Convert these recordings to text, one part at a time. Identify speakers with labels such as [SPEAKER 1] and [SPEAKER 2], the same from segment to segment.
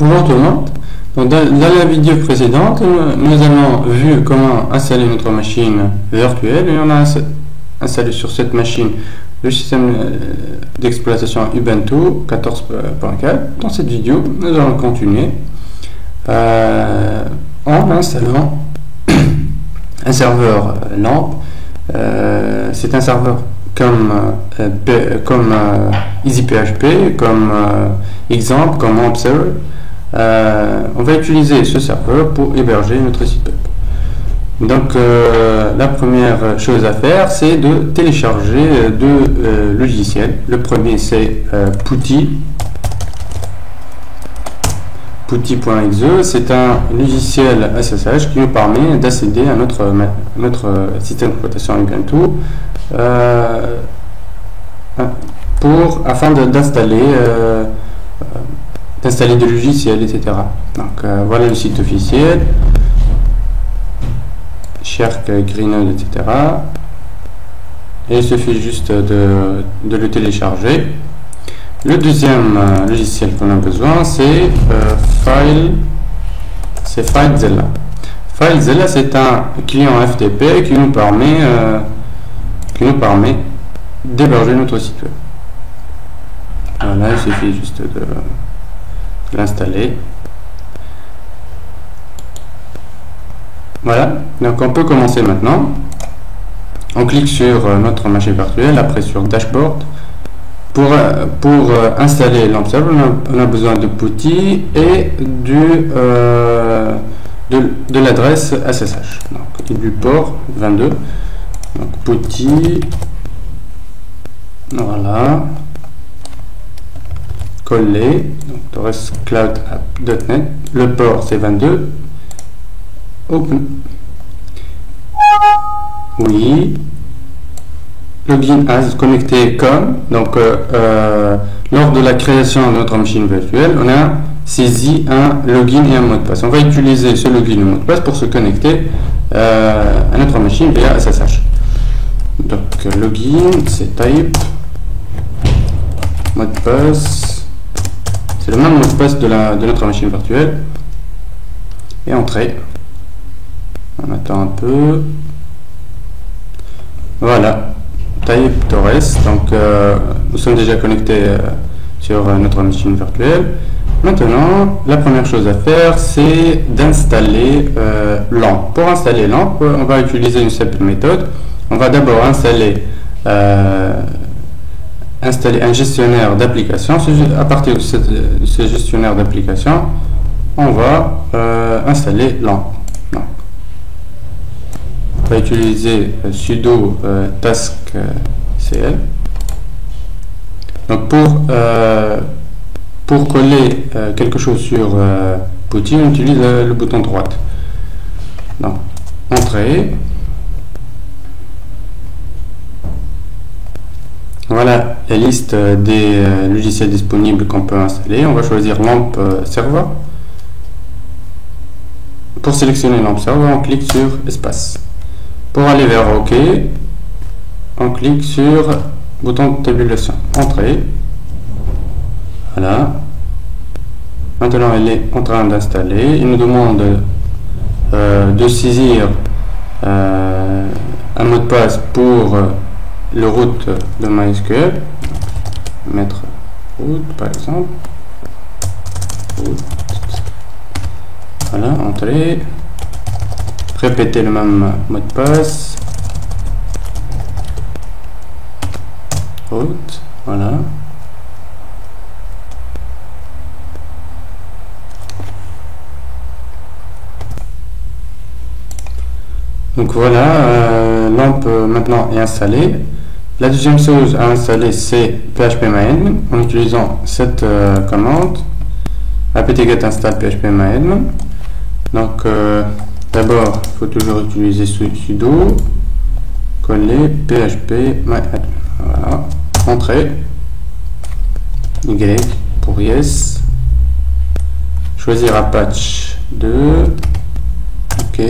[SPEAKER 1] Bonjour tout le monde. Donc, dans la vidéo précédente, nous avons vu comment installer notre machine virtuelle et on a installé sur cette machine le système d'exploitation Ubuntu 14.4. Dans cette vidéo, nous allons continuer en installant un serveur LAMP. C'est un serveur comme EasyPHP, comme exemple, comme AMP server. On va utiliser ce serveur pour héberger notre site web. Donc la première chose à faire, c'est de télécharger deux logiciels. Le premier, c'est Putty. Putty.exe, c'est un logiciel SSH qui nous permet d'accéder à notre système d'exploitation Ubuntu afin d'installer des logiciels, etc. Donc voilà le site officiel, Shark, Greenode, etc. Et il suffit juste de le télécharger. Le deuxième logiciel qu'on a besoin, c'est FileZilla. FileZilla, c'est un client FTP qui nous permet d'héberger notre site web. Voilà, il suffit juste de l'installer. Voilà, donc on peut commencer maintenant. On clique sur notre machine virtuelle, après sur Dashboard. Pour installer l'AMP server, on a besoin de Putty et de l'adresse SSH, donc, et du port 22. Donc Putty, voilà, coller, donc torrescloudapp.net, le port c'est 22, open, oui, login as, connecté comme, donc lors de la création de notre machine virtuelle, on a saisi un login et un mot de passe. On va utiliser ce login et mot de passe pour se connecter à notre machine via SSH. Donc login, c'est type, mot de passe, c'est le même mot de passe de notre machine virtuelle, et entrée. On attend un peu. Voilà. Type Torres, donc nous sommes déjà connectés sur notre machine virtuelle. Maintenant, la première chose à faire, c'est d'installer LAMP. Pour installer LAMP, on va utiliser une simple méthode. On va d'abord installer un gestionnaire d'application. À partir de ce gestionnaire d'application, on va installer LAMP. On va utiliser sudo taskcl. Donc pour coller quelque chose sur Putty, on utilise le bouton droite. Donc entrée. Voilà la liste des logiciels disponibles qu'on peut installer. On va choisir LAMP server. Pour sélectionner LAMP server, on clique sur espace. Pour aller vers OK, on clique sur bouton de tabulation, entrée. Voilà. Maintenant, elle est en train d'installer. Il nous demande de saisir un mot de passe pour le root de MySQL. Mettre root par exemple. Root. Voilà, entrée. Répéter le même mot de passe. Root, voilà. Donc voilà, LAMP maintenant est installée. La deuxième chose à installer, c'est phpMyAdmin en utilisant cette commande apt-get install phpMyAdmin. Donc d'abord, il faut toujours utiliser sudo coller phpMyAdmin. Voilà. Entrée. Y pour yes. Choisir Apache 2. OK.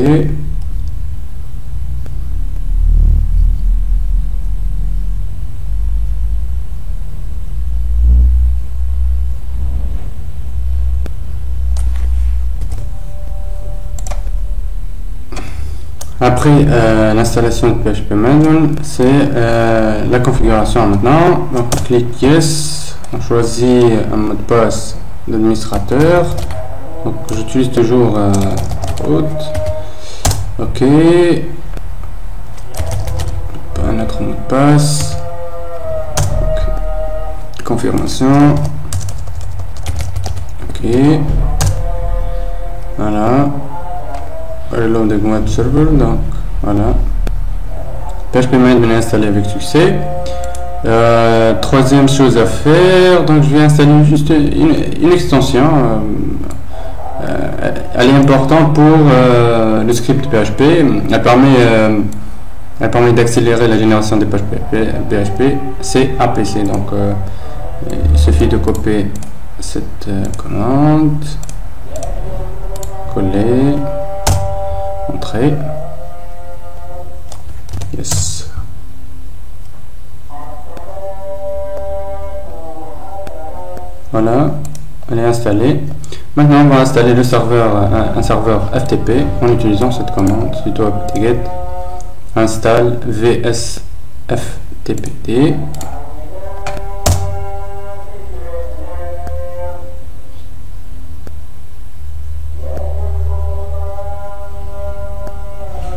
[SPEAKER 1] Après l'installation de PHP-Maven, c'est la configuration maintenant. Donc on clique Yes, on choisit un mot de passe d'administrateur. Donc j'utilise toujours root. Ok. Un autre mot de passe. Okay. Confirmation. Ok. Voilà. Reloading web server. Donc voilà. PHP-Maven est installé avec succès. Troisième chose à faire, donc je vais installer juste une extension. Elle est importante pour le script PHP. Elle permet d'accélérer la génération des pages PHP. C'est APC. Donc il suffit de copier cette commande, coller, entrer. Yes. Voilà, elle est installée. Maintenant, on va installer le serveur, un serveur FTP en utilisant cette commande sudo apt-get install vsftpd.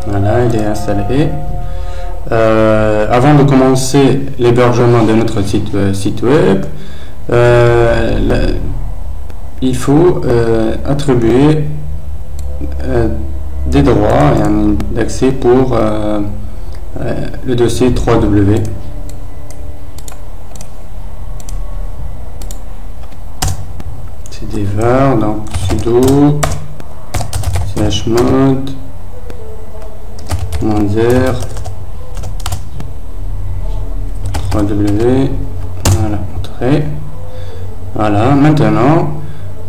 [SPEAKER 1] Voilà, il est installé. Avant de commencer l'hébergement de notre site web, il faut attribuer des droits d'accès pour le dossier 3W. C'est des var, donc sudo chmod -r 3W. Voilà, entrée. Voilà, maintenant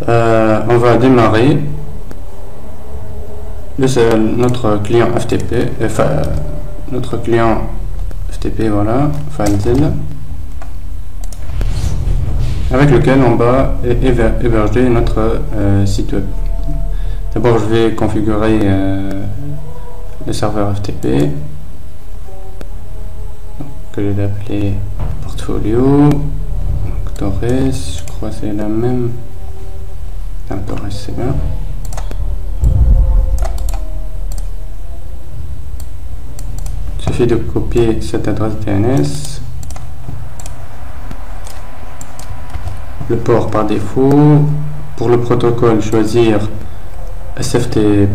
[SPEAKER 1] on va démarrer notre client FTP, voilà, FileZilla, avec lequel on va héberger notre site web. D'abord, je vais configurer le serveur FTP, que je vais l'appeler portfolio. Torres, je crois que c'est la même. Torres, c'est bien. Il suffit de copier cette adresse DNS. Le port par défaut. Pour le protocole, choisir SFTP.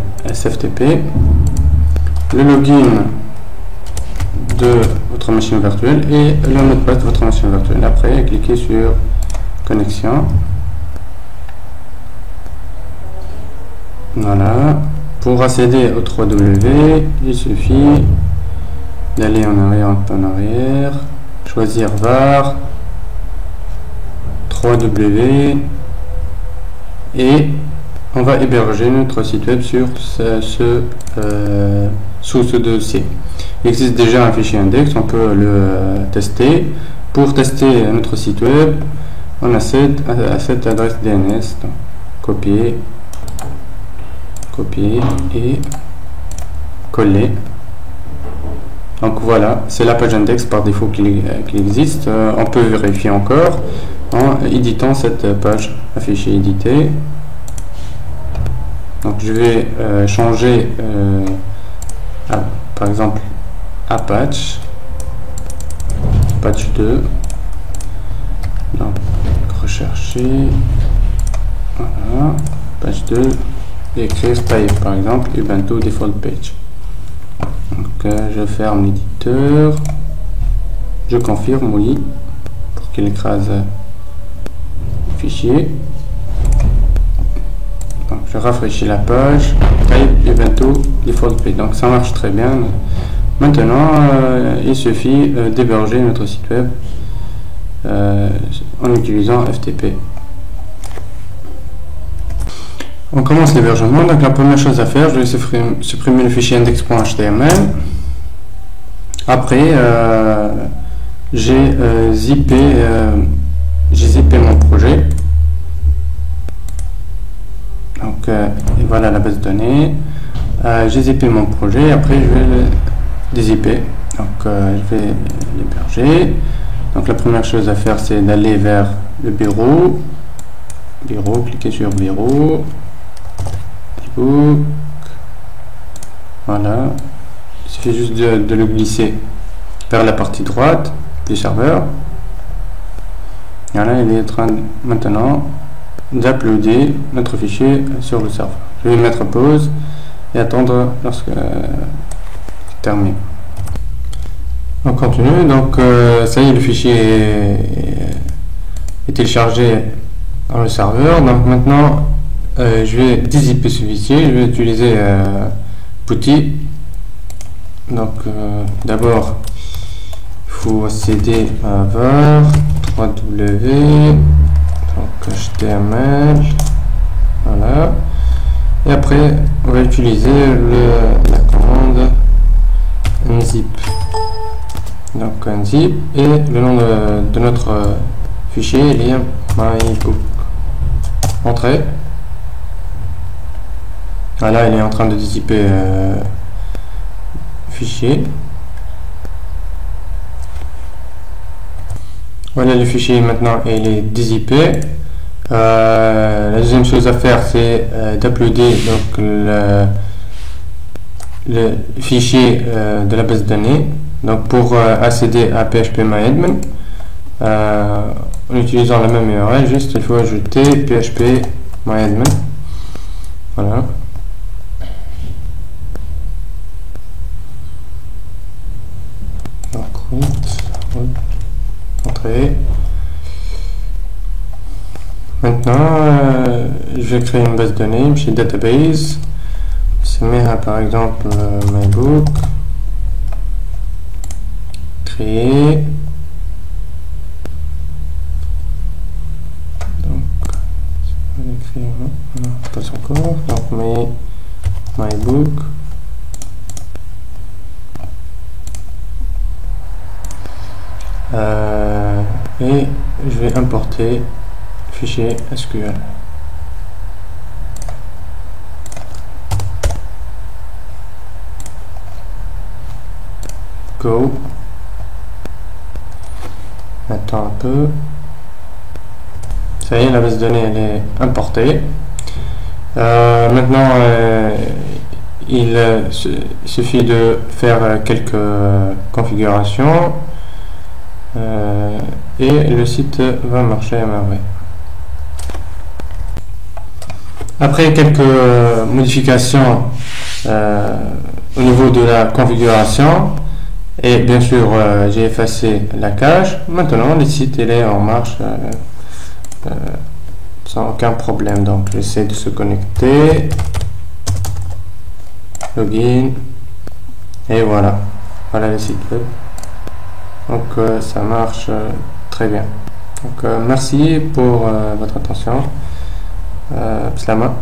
[SPEAKER 1] Le login de votre machine virtuelle et le mot de passe de votre machine virtuelle. Après, cliquez sur connexion. Voilà. Pour accéder au 3W, il suffit d'aller en arrière, choisir var 3W et on va héberger notre site web sur sous ce dossier. Il existe déjà un fichier index, on peut le tester. Pour tester notre site web, on a cette adresse DNS. Donc, copier et coller. Donc voilà, c'est la page index par défaut qui existe. On peut vérifier encore en éditant cette page affichée éditée. Donc je vais changer par exemple Apache 2. Donc rechercher, voilà, page 2 et écrire type par exemple Ubuntu default page. Donc je ferme l'éditeur, je confirme oui pour qu'il écrase le fichier. Donc je rafraîchis la page, type Ubuntu default page. Donc ça marche très bien. Maintenant il suffit d'héberger notre site web en utilisant FTP. On commence l'hébergement. Donc la première chose à faire, je vais supprimer le fichier index.html. Après, j'ai zippé mon projet. Donc et voilà la base de données. j'ai zippé mon projet, après je vais le dézipper. Donc je vais l'héberger. Donc la première chose à faire, c'est d'aller vers le bureau. Cliquez sur bureau. Voilà. Il suffit juste de le glisser vers la partie droite du serveur. Voilà, il est en train maintenant d'uploader notre fichier sur le serveur. Je vais mettre pause et attendre lorsque termine. On continue. Donc ça y est, le fichier est téléchargé dans le serveur. Donc maintenant je vais dézipper ce fichier. Je vais utiliser Putty. Donc d'abord il faut accéder à var 3w, donc HTML, voilà, et après on va utiliser la commande unzip. Donc unzip, et le nom de notre fichier il est mybook. Entrée. Voilà, il est en train de dézipper fichier. Voilà, le fichier maintenant il est dézippé. La deuxième chose à faire, c'est d'uploader donc le fichier de la base de données. Donc pour accéder à phpMyAdmin, en utilisant la même URL, juste il faut ajouter phpMyAdmin. Voilà. Donc entrée. Maintenant, je vais créer une base de données chez Database. Je mets par exemple mybook. Créer. Donc, on va l'écrire. Non, pas encore. Donc, mybook. Et je vais importer fichier SQL. Go. Attends un peu. Ça y est, la base de données elle est importée. Maintenant, il suffit de faire quelques configurations. Et le site va marcher à merveille. Après quelques modifications au niveau de la configuration, et bien sûr j'ai effacé la cache, maintenant le site il est en marche sans aucun problème. Donc j'essaie de se connecter, login, et voilà le site web. Donc ça marche très bien. Donc merci pour votre attention. Slama.